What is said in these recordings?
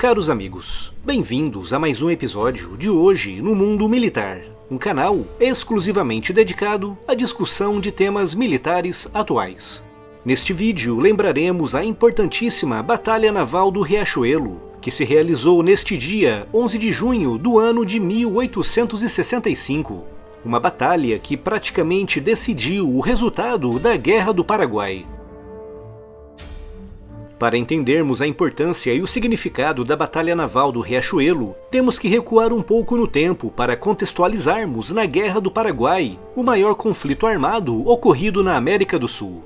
Caros amigos, bem-vindos a mais um episódio de Hoje no Mundo Militar, um canal exclusivamente dedicado à discussão de temas militares atuais. Neste vídeo lembraremos a importantíssima Batalha Naval do Riachuelo, que se realizou neste dia 11 de junho do ano de 1865, uma batalha que praticamente decidiu o resultado da Guerra do Paraguai. Para entendermos a importância e o significado da Batalha Naval do Riachuelo, temos que recuar um pouco no tempo para contextualizarmos na Guerra do Paraguai, o maior conflito armado ocorrido na América do Sul.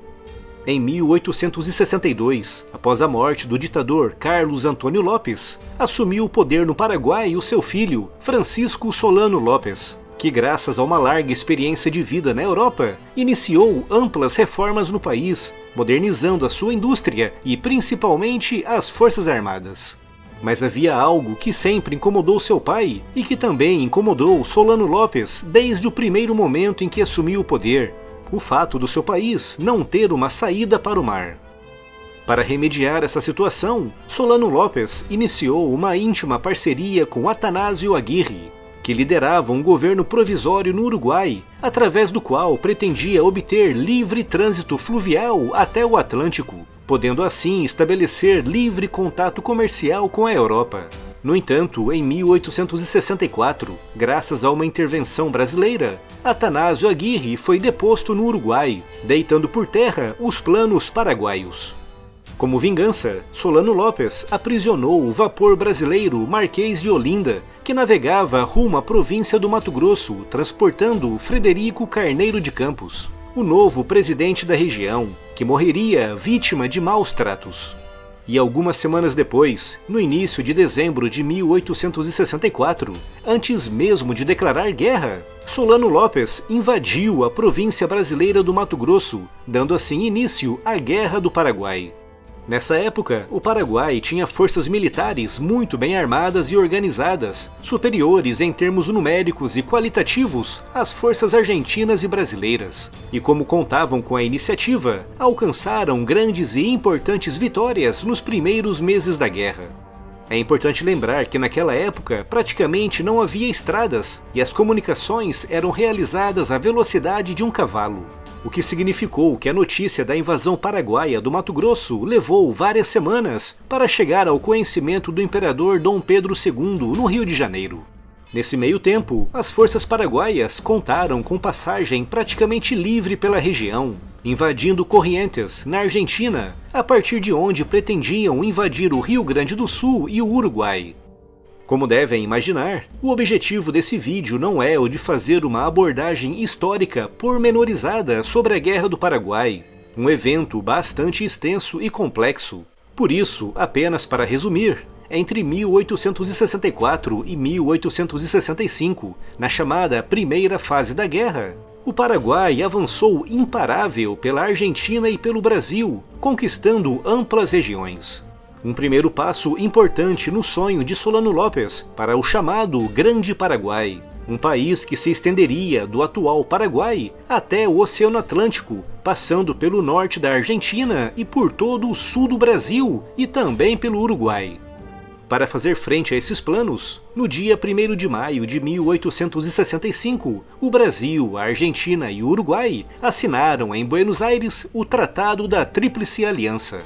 Em 1862, após a morte do ditador Carlos Antônio Lopes, assumiu o poder no Paraguai o seu filho, Francisco Solano Lopes, que graças a uma larga experiência de vida na Europa, iniciou amplas reformas no país, modernizando a sua indústria e principalmente as Forças Armadas. Mas havia algo que sempre incomodou seu pai e que também incomodou Solano Lopes desde o primeiro momento em que assumiu o poder: o fato do seu país não ter uma saída para o mar. Para remediar essa situação, Solano Lopes iniciou uma íntima parceria com Atanásio Aguirre, que liderava um governo provisório no Uruguai, através do qual pretendia obter livre trânsito fluvial até o Atlântico, podendo assim estabelecer livre contato comercial com a Europa. No entanto, em 1864, graças a uma intervenção brasileira, Atanásio Aguirre foi deposto no Uruguai, deitando por terra os planos paraguaios. Como vingança, Solano Lopes aprisionou o vapor brasileiro Marquês de Olinda, que navegava rumo à província do Mato Grosso, transportando Frederico Carneiro de Campos, o novo presidente da região, que morreria vítima de maus tratos. E algumas semanas depois, no início de dezembro de 1864, antes mesmo de declarar guerra, Solano Lopes invadiu a província brasileira do Mato Grosso, dando assim início à Guerra do Paraguai. Nessa época, o Paraguai tinha forças militares muito bem armadas e organizadas, superiores em termos numéricos e qualitativos às forças argentinas e brasileiras. E como contavam com a iniciativa, alcançaram grandes e importantes vitórias nos primeiros meses da guerra. É importante lembrar que naquela época praticamente não havia estradas e as comunicações eram realizadas à velocidade de um cavalo, o que significou que a notícia da invasão paraguaia do Mato Grosso levou várias semanas para chegar ao conhecimento do imperador Dom Pedro II no Rio de Janeiro. Nesse meio tempo, as forças paraguaias contaram com passagem praticamente livre pela região, invadindo Corrientes, na Argentina, a partir de onde pretendiam invadir o Rio Grande do Sul e o Uruguai. Como devem imaginar, o objetivo desse vídeo não é o de fazer uma abordagem histórica pormenorizada sobre a Guerra do Paraguai, um evento bastante extenso e complexo. Por isso, apenas para resumir, entre 1864 e 1865, na chamada primeira fase da guerra, o Paraguai avançou imparável pela Argentina e pelo Brasil, conquistando amplas regiões. Um primeiro passo importante no sonho de Solano Lopes para o chamado Grande Paraguai, um país que se estenderia do atual Paraguai até o Oceano Atlântico, passando pelo norte da Argentina e por todo o sul do Brasil e também pelo Uruguai. Para fazer frente a esses planos, no dia 1º de maio de 1865, o Brasil, a Argentina e o Uruguai assinaram em Buenos Aires o Tratado da Tríplice Aliança.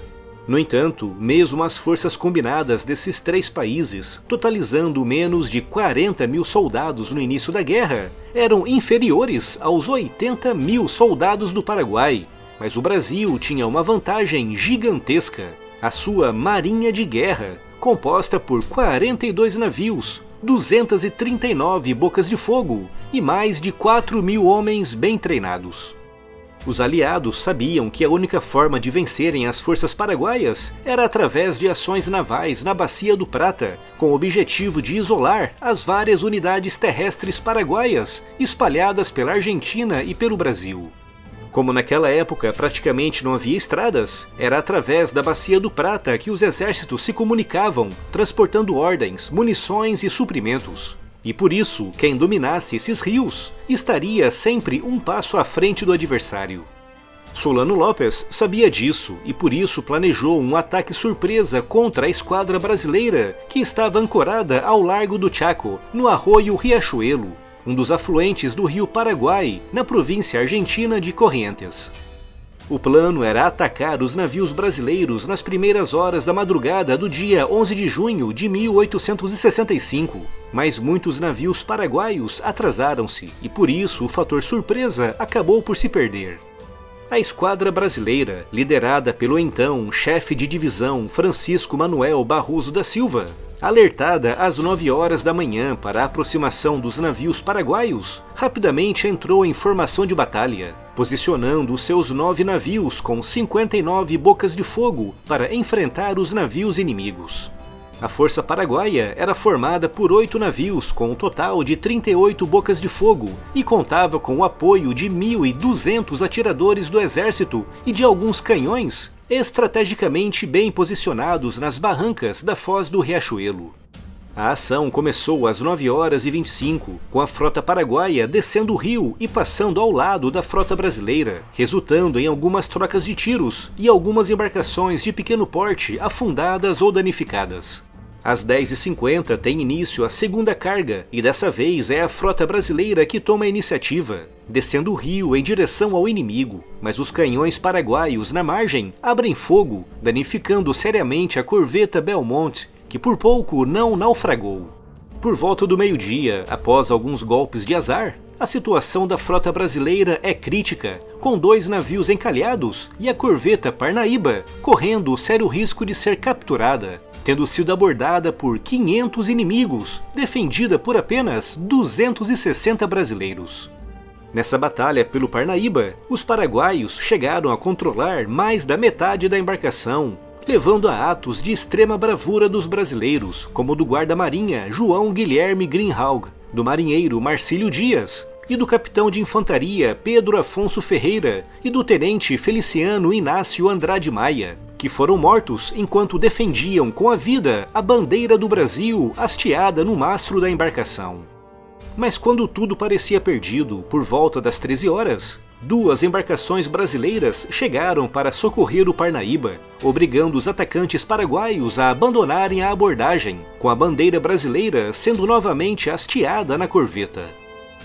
No entanto, mesmo as forças combinadas desses três países, totalizando menos de 40 mil soldados no início da guerra, eram inferiores aos 80 mil soldados do Paraguai, mas o Brasil tinha uma vantagem gigantesca: a sua marinha de guerra, composta por 42 navios, 239 bocas de fogo e mais de 4 mil homens bem treinados. Os aliados sabiam que a única forma de vencerem as forças paraguaias era através de ações navais na Bacia do Prata, com o objetivo de isolar as várias unidades terrestres paraguaias espalhadas pela Argentina e pelo Brasil. Como naquela época praticamente não havia estradas, era através da Bacia do Prata que os exércitos se comunicavam, transportando ordens, munições e suprimentos. E por isso, quem dominasse esses rios estaria sempre um passo à frente do adversário. Solano Lopes sabia disso e por isso planejou um ataque surpresa contra a esquadra brasileira que estava ancorada ao largo do Chaco, no arroio Riachuelo, um dos afluentes do rio Paraguai, na província argentina de Corrientes. O plano era atacar os navios brasileiros nas primeiras horas da madrugada do dia 11 de junho de 1865, mas muitos navios paraguaios atrasaram-se e por isso o fator surpresa acabou por se perder. A esquadra brasileira, liderada pelo então chefe de divisão Francisco Manuel Barroso da Silva, alertada às 9 horas da manhã para a aproximação dos navios paraguaios, rapidamente entrou em formação de batalha, posicionando os seus 9 navios com 59 bocas de fogo para enfrentar os navios inimigos. A força paraguaia era formada por 8 navios com um total de 38 bocas de fogo e contava com o apoio de 1.200 atiradores do exército e de alguns canhões estrategicamente bem posicionados nas barrancas da foz do Riachuelo. A ação começou às 9h25, com a frota paraguaia descendo o rio e passando ao lado da frota brasileira, resultando em algumas trocas de tiros e algumas embarcações de pequeno porte afundadas ou danificadas. Às 10h50 tem início a segunda carga e dessa vez é a frota brasileira que toma a iniciativa, descendo o rio em direção ao inimigo, mas os canhões paraguaios na margem abrem fogo, danificando seriamente a corveta Belmont, que por pouco não naufragou. Por volta do meio-dia, após alguns golpes de azar, a situação da frota brasileira é crítica, com 2 navios encalhados e a corveta Parnaíba correndo o sério risco de ser capturada, tendo sido abordada por 500 inimigos, defendida por apenas 260 brasileiros. Nessa batalha pelo Parnaíba, os paraguaios chegaram a controlar mais da metade da embarcação, levando a atos de extrema bravura dos brasileiros, como o do guarda-marinha João Guilherme Greenhalgh, do marinheiro Marcílio Dias, e do capitão de infantaria Pedro Afonso Ferreira e do tenente Feliciano Inácio Andrade Maia, que foram mortos enquanto defendiam com a vida a bandeira do Brasil hasteada no mastro da embarcação. Mas quando tudo parecia perdido, por volta das 13 horas, 2 embarcações brasileiras chegaram para socorrer o Parnaíba, obrigando os atacantes paraguaios a abandonarem a abordagem, com a bandeira brasileira sendo novamente hasteada na corveta.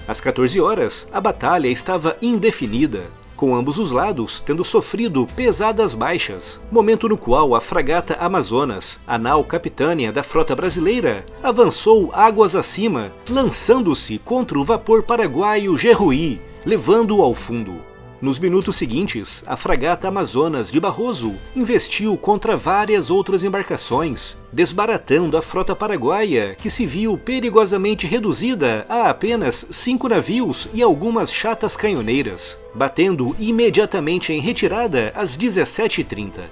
Às 14 horas, a batalha estava indefinida, com ambos os lados tendo sofrido pesadas baixas, momento no qual a fragata Amazonas, a nau capitânia da frota brasileira, avançou águas acima, lançando-se contra o vapor paraguaio Gerruí, levando-o ao fundo. Nos minutos seguintes, a fragata Amazonas de Barroso investiu contra várias outras embarcações, desbaratando a frota paraguaia, que se viu perigosamente reduzida a apenas 5 navios e algumas chatas canhoneiras, batendo imediatamente em retirada às 17h30.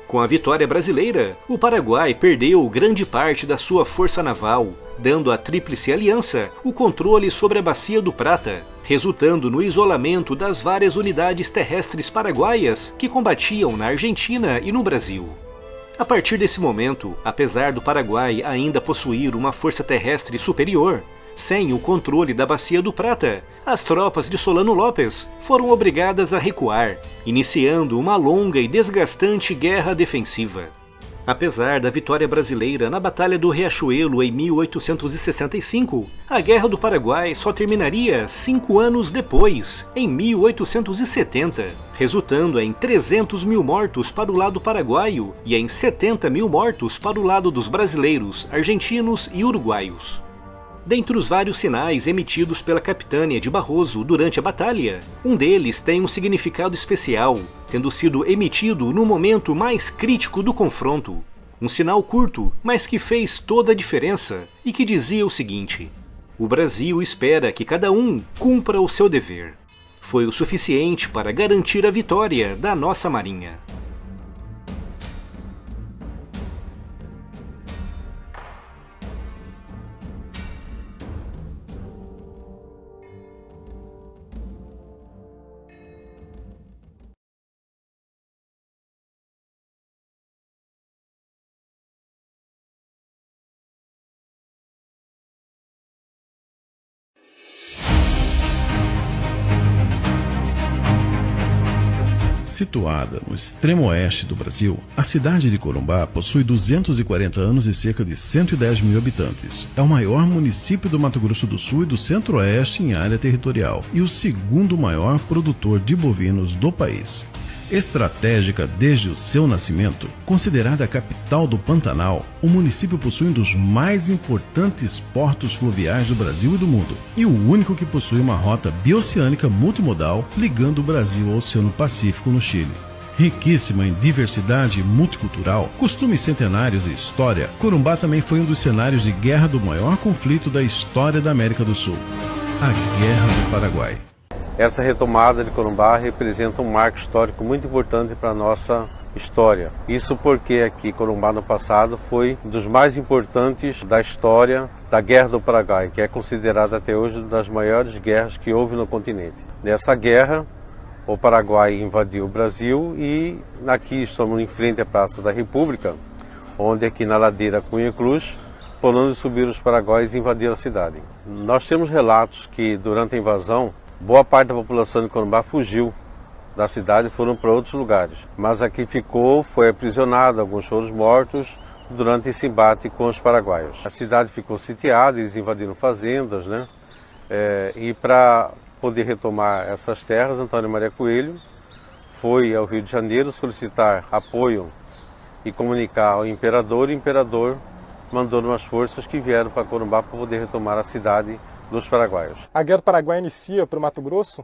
Com a vitória brasileira, o Paraguai perdeu grande parte da sua força naval, dando à Tríplice Aliança o controle sobre a Bacia do Prata, resultando no isolamento das várias unidades terrestres paraguaias que combatiam na Argentina e no Brasil. A partir desse momento, apesar do Paraguai ainda possuir uma força terrestre superior, sem o controle da Bacia do Prata, as tropas de Solano Lopes foram obrigadas a recuar, iniciando uma longa e desgastante guerra defensiva. Apesar da vitória brasileira na Batalha do Riachuelo em 1865, a Guerra do Paraguai só terminaria 5 anos depois, em 1870, resultando em 300 mil mortos para o lado paraguaio e em 70 mil mortos para o lado dos brasileiros, argentinos e uruguaios. Dentre os vários sinais emitidos pela capitânia de Barroso durante a batalha, um deles tem um significado especial, tendo sido emitido no momento mais crítico do confronto. Um sinal curto, mas que fez toda a diferença, e que dizia o seguinte: "O Brasil espera que cada um cumpra o seu dever." Foi o suficiente para garantir a vitória da nossa marinha. Situada no extremo oeste do Brasil, a cidade de Corumbá possui 240 anos e cerca de 110 mil habitantes. É o maior município do Mato Grosso do Sul e do Centro-Oeste em área territorial e o segundo maior produtor de bovinos do país. Estratégica desde o seu nascimento, considerada a capital do Pantanal, o município possui um dos mais importantes portos fluviais do Brasil e do mundo, e o único que possui uma rota bioceânica multimodal ligando o Brasil ao Oceano Pacífico no Chile. Riquíssima em diversidade multicultural, costumes centenários e história, Corumbá também foi um dos cenários de guerra do maior conflito da história da América do Sul, a Guerra do Paraguai. Essa retomada de Corumbá representa um marco histórico muito importante para a nossa história. Isso porque aqui Corumbá no passado foi um dos mais importantes da história da Guerra do Paraguai, que é considerada até hoje uma das maiores guerras que houve no continente. Nessa guerra, o Paraguai invadiu o Brasil e aqui estamos em frente à Praça da República, onde aqui na ladeira Cunha Cruz, por onde subiram os paraguaios e invadiram a cidade. Nós temos relatos que durante a invasão, boa parte da população de Corumbá fugiu da cidade e foram para outros lugares. Mas aqui ficou, foi aprisionado, alguns foram mortos durante esse embate com os paraguaios. A cidade ficou sitiada, eles invadiram fazendas, né? E para poder retomar essas terras, Antônio Maria Coelho foi ao Rio de Janeiro solicitar apoio e comunicar ao imperador, e o imperador mandou umas forças que vieram para Corumbá para poder retomar a cidade dos paraguaios. A Guerra do Paraguai inicia para o Mato Grosso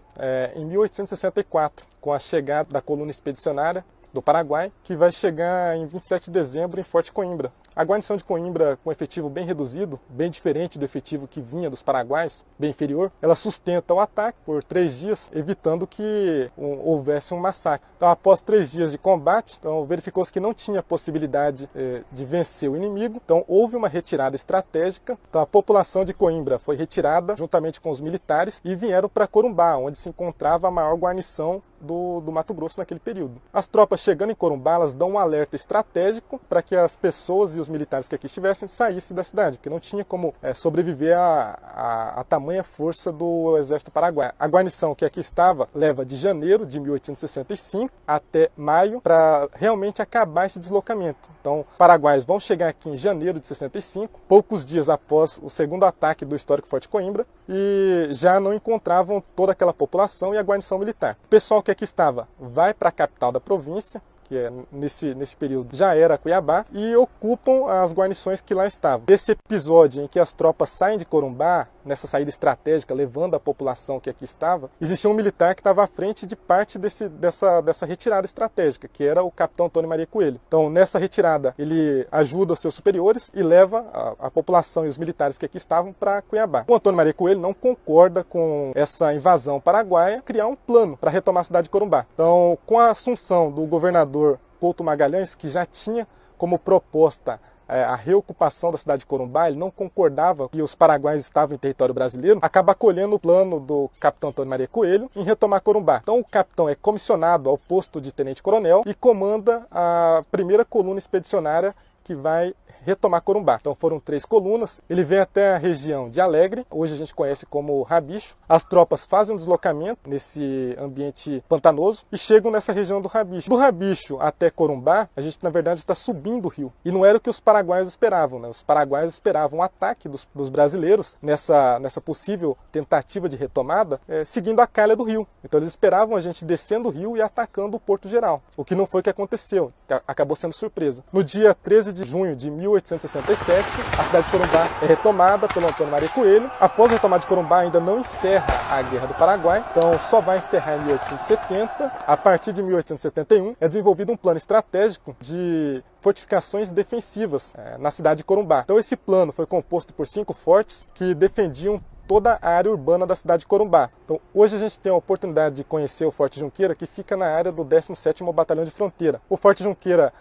em 1864, com a chegada da coluna expedicionária do Paraguai, que vai chegar em 27 de dezembro em Forte Coimbra. A guarnição de Coimbra, com efetivo bem reduzido, bem diferente do efetivo que vinha dos paraguaios, bem inferior, ela sustenta o ataque por 3 dias, evitando que houvesse um massacre. Então, após 3 dias de combate, verificou-se que não tinha possibilidade de vencer o inimigo, então houve uma retirada estratégica. Então, a população de Coimbra foi retirada, juntamente com os militares, e vieram para Corumbá, onde se encontrava a maior guarnição do Mato Grosso naquele período. As tropas chegando em Corumbá, elas dão um alerta estratégico para que as pessoas e os militares que aqui estivessem saíssem da cidade, porque não tinha como sobreviver a tamanha força do exército paraguaio. A guarnição que aqui estava leva de janeiro de 1865 até maio para realmente acabar esse deslocamento. Então, paraguaios vão chegar aqui em janeiro de 65, poucos dias após o segundo ataque do histórico Forte Coimbra, e já não encontravam toda aquela população e a guarnição militar. O pessoal que aqui estava vai para a capital da província, que nesse período já era Cuiabá, e ocupam as guarnições que lá estavam. Esse episódio em que as tropas saem de Corumbá, nessa saída estratégica, levando a população que aqui estava, existia um militar que estava à frente de parte dessa retirada estratégica, que era o capitão Antônio Maria Coelho. Então, nessa retirada, ele ajuda os seus superiores e leva a população e os militares que aqui estavam para Cuiabá. O Antônio Maria Coelho não concorda com essa invasão paraguaia, criar um plano para retomar a cidade de Corumbá. Então, com a assunção do governador Couto Magalhães, que já tinha como proposta a reocupação da cidade de Corumbá, ele não concordava que os paraguaios estavam em território brasileiro, acaba acolhendo o plano do capitão Antônio Maria Coelho em retomar Corumbá. Então o capitão é comissionado ao posto de tenente-coronel e comanda a primeira coluna expedicionária que vai retomar Corumbá. Então foram 3 colunas, ele vem até a região de Alegre, hoje a gente conhece como Rabicho. As tropas fazem um deslocamento nesse ambiente pantanoso e chegam nessa região do Rabicho. Do Rabicho até Corumbá, a gente na verdade está subindo o rio. E não era o que os paraguaios esperavam, né? Os paraguaios esperavam um ataque dos brasileiros nessa possível tentativa de retomada, seguindo a calha do rio. Então eles esperavam a gente descendo o rio e atacando o Porto Geral, o que não foi o que aconteceu, acabou sendo surpresa. No dia 13 de junho de 1867, a cidade de Corumbá é retomada pelo Antônio Maria Coelho. Após a retomada de Corumbá, ainda não encerra a Guerra do Paraguai, então só vai encerrar em 1870. A partir de 1871, é desenvolvido um plano estratégico de fortificações defensivas na cidade de Corumbá. Então esse plano foi composto por 5 fortes que defendiam toda a área urbana da cidade de Corumbá. Então, hoje a gente tem a oportunidade de conhecer o Forte Junqueira, que fica na área do 17º Batalhão de Fronteira. O Forte Junqueira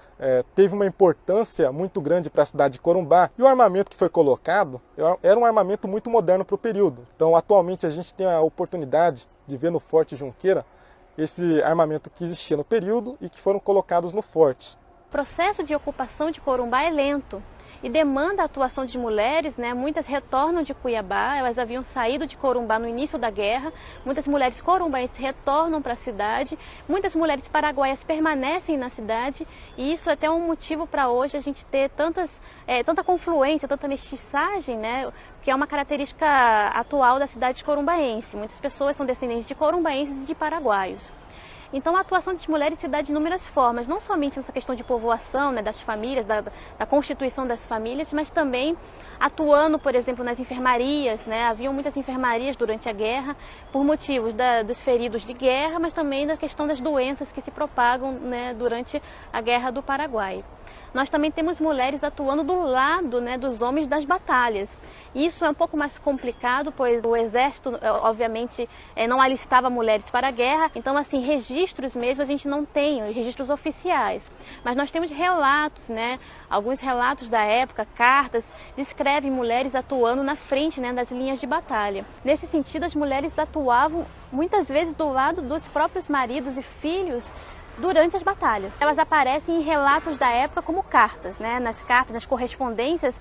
teve uma importância muito grande para a cidade de Corumbá, e o armamento que foi colocado era um armamento muito moderno para o período. Então, atualmente a gente tem a oportunidade de ver no Forte Junqueira esse armamento que existia no período e que foram colocados no forte. O processo de ocupação de Corumbá é lento. e demanda a atuação de mulheres, né? Muitas retornam de Cuiabá, elas haviam saído de Corumbá no início da guerra, muitas mulheres corumbaenses retornam para a cidade, muitas mulheres paraguaias permanecem na cidade, e isso é até um motivo para hoje a gente ter tanta confluência, tanta mestiçagem, né? Que é uma característica atual da cidade corumbaense. Muitas pessoas são descendentes de corumbaenses e de paraguaios. Então a atuação das mulheres se dá de inúmeras formas, não somente nessa questão de povoação, né, das famílias, da constituição das famílias, mas também atuando, por exemplo, nas enfermarias, né? Haviam muitas enfermarias durante a guerra, por motivos dos feridos de guerra, mas também da questão das doenças que se propagam, né, durante a Guerra do Paraguai. Nós também temos mulheres atuando do lado, né, dos homens das batalhas. Isso é um pouco mais complicado, pois o exército, obviamente, não alistava mulheres para a guerra. Então, assim, registros mesmo a gente não tem, registros oficiais. Mas nós temos relatos, né, alguns relatos da época, cartas, descrevem mulheres atuando na frente, né, das linhas de batalha. Nesse sentido, as mulheres atuavam muitas vezes do lado dos próprios maridos e filhos durante as batalhas. Elas aparecem em relatos da época como cartas, né? Nas cartas, nas correspondências,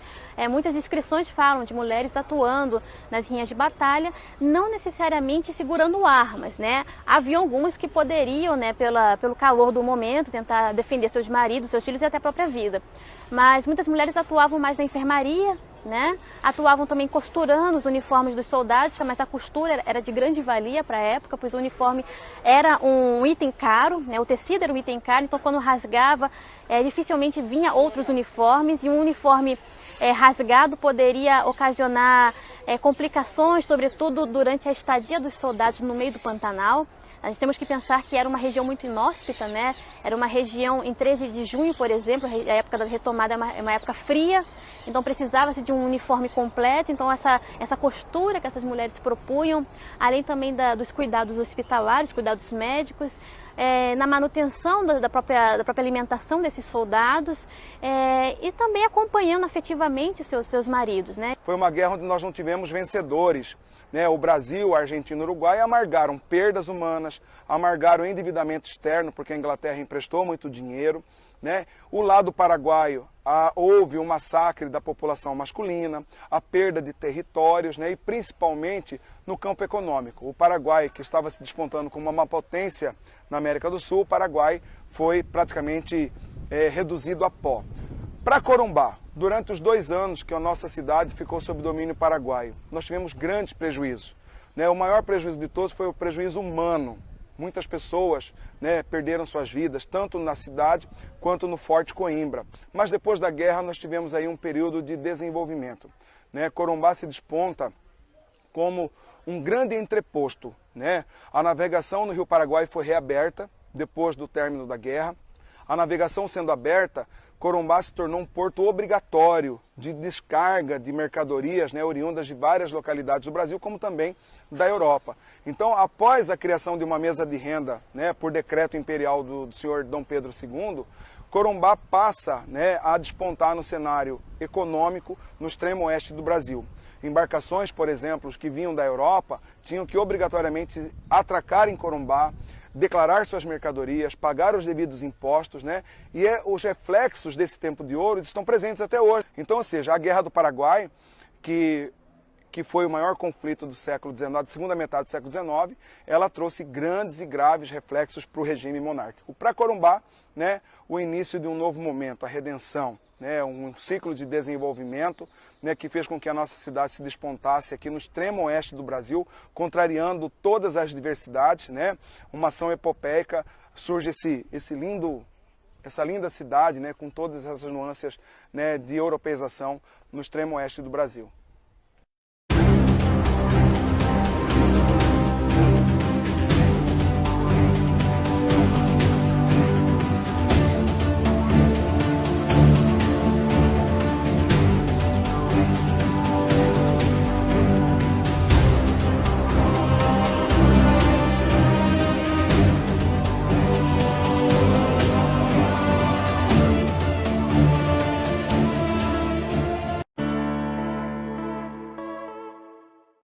muitas descrições falam de mulheres atuando nas linhas de batalha, não necessariamente segurando armas, né? Havia algumas que poderiam, né, pelo calor do momento, tentar defender seus maridos, seus filhos e até a própria vida. Mas muitas mulheres atuavam mais na enfermaria, né? Atuavam também costurando os uniformes dos soldados, mas a costura era de grande valia para a época, pois o uniforme era um item caro, né? O tecido era um item caro, então quando rasgava, dificilmente vinha outros uniformes, e um uniforme rasgado poderia ocasionar complicações, sobretudo durante a estadia dos soldados no meio do Pantanal. A gente temos que pensar que era uma região muito inóspita, né? Era uma região, em 13 de junho, por exemplo, a época da retomada é uma época fria, então precisava-se de um uniforme completo. Então essa costura que essas mulheres propunham, além também dos cuidados hospitalares, cuidados médicos, na manutenção da própria alimentação desses soldados, e também acompanhando afetivamente seus maridos, né? Foi uma guerra onde nós não tivemos vencedores. O Brasil, a Argentina e o Uruguai amargaram perdas humanas, amargaram endividamento externo, porque a Inglaterra emprestou muito dinheiro. O lado paraguaio, houve um massacre da população masculina, a perda de territórios, e principalmente no campo econômico. O Paraguai, que estava se despontando como uma potência na América do Sul, o Paraguai foi praticamente reduzido a pó. Para Corumbá, durante os 2 anos que a nossa cidade ficou sob domínio paraguaio, nós tivemos grandes prejuízos. O maior prejuízo de todos foi o prejuízo humano. Muitas pessoas perderam suas vidas, tanto na cidade quanto no Forte Coimbra. Mas depois da guerra nós tivemos aí um período de desenvolvimento. Corumbá se desponta como um grande entreposto. A navegação no Rio Paraguai foi reaberta depois do término da guerra. A navegação sendo aberta, Corumbá se tornou um porto obrigatório de descarga de mercadorias, oriundas de várias localidades do Brasil, como também da Europa. Então, após a criação de uma mesa de renda, por decreto imperial do senhor Dom Pedro II, Corumbá passa a despontar no cenário econômico no extremo oeste do Brasil. Embarcações, por exemplo, que vinham da Europa, tinham que obrigatoriamente atracar em Corumbá, declarar suas mercadorias, pagar os devidos impostos, e os reflexos desse tempo de ouro estão presentes até hoje. Então, ou seja, a Guerra do Paraguai, que foi o maior conflito do século XIX, da segunda metade do século XIX, ela trouxe grandes e graves reflexos para o regime monárquico. Para Corumbá, o início de um novo momento, a redenção, um ciclo de desenvolvimento, que fez com que a nossa cidade se despontasse aqui no extremo oeste do Brasil, contrariando todas as diversidades, uma ação epopeica, surge essa linda cidade, com todas essas nuances de europeização no extremo oeste do Brasil.